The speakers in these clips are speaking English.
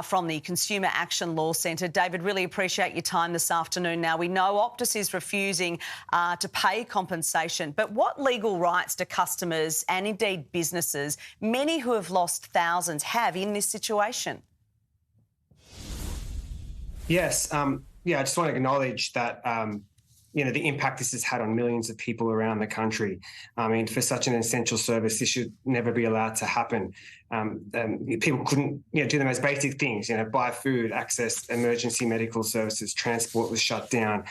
from the Consumer Action Law Centre. David, really appreciate your time this afternoon. Now, we know Optus is refusing to pay compensation, but what legal rights do customers and indeed businesses, many who have lost thousands, have in this situation? Yes. I just want to acknowledge that, the impact this has had on millions of people around the country. I mean, for such an essential service, this should never be allowed to happen. People couldn't, do the most basic things, buy food, access emergency medical services, transport was shut down.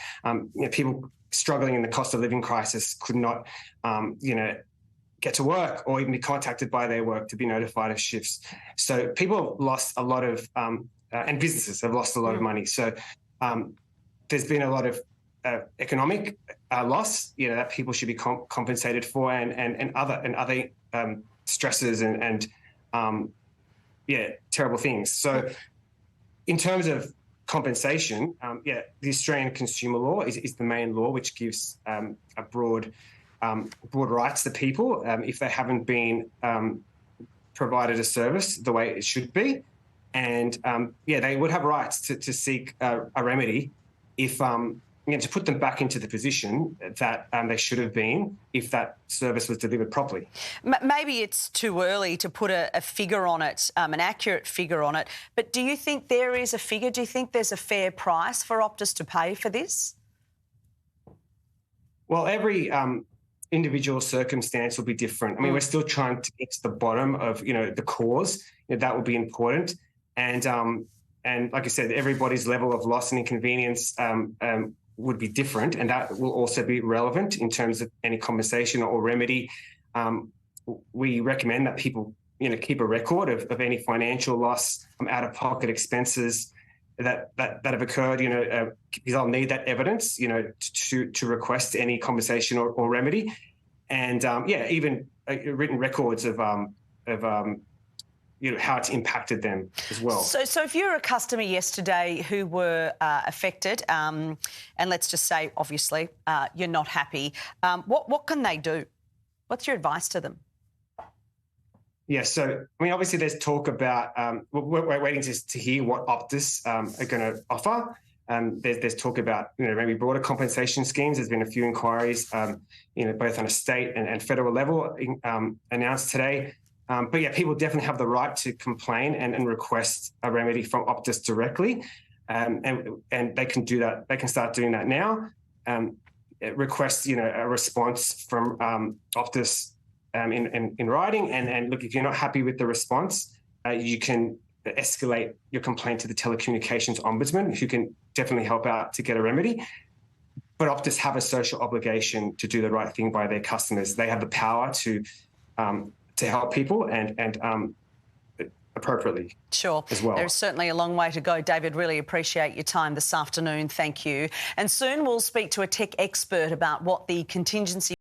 People struggling in the cost of living crisis could not, get to work or even be contacted by their work to be notified of shifts. So people lost a lot of, and businesses have lost a lot of money. So there's been a lot of economic loss, that people should be compensated for, and other stresses and terrible things. So in terms of compensation, the Australian consumer law is the main law, which gives a broad rights to people if they haven't been provided a service the way it should be. And they would have rights to seek a remedy if to put them back into the position that they should have been if that service was delivered properly. Maybe it's too early to put a figure on it, an accurate figure on it, but do you think there is a figure? Do you think there's a fair price for Optus to pay for this? Well, every individual circumstance will be different. I mean, we're still trying to get to the bottom of, the cause. That will be important. And like I said, everybody's level of loss and inconvenience would be different, and that will also be relevant in terms of any compensation or remedy. We recommend that people, keep a record of any financial loss, out-of-pocket expenses that have occurred, because they'll need that evidence, to request any compensation or remedy, and even written records of how it's impacted them as well. So if you're a customer yesterday who were affected, and let's just say, obviously, you're not happy, what can they do? What's your advice to them? Yeah, so, obviously there's talk about, we're waiting to hear what Optus are going to offer. There's talk about, maybe broader compensation schemes. There's been a few inquiries, both on a state and federal level announced today. But people definitely have the right to complain and request a remedy from Optus directly, and they can do that. They can start doing that now. Request a response from Optus in writing, and look, if you're not happy with the response, you can escalate your complaint to the Telecommunications Ombudsman, who can definitely help out to get a remedy. But Optus have a social obligation to do the right thing by their customers. They have the power to help people and appropriately. Sure. As well. There's certainly a long way to go. David, really appreciate your time this afternoon. Thank you. And soon we'll speak to a tech expert about what the contingency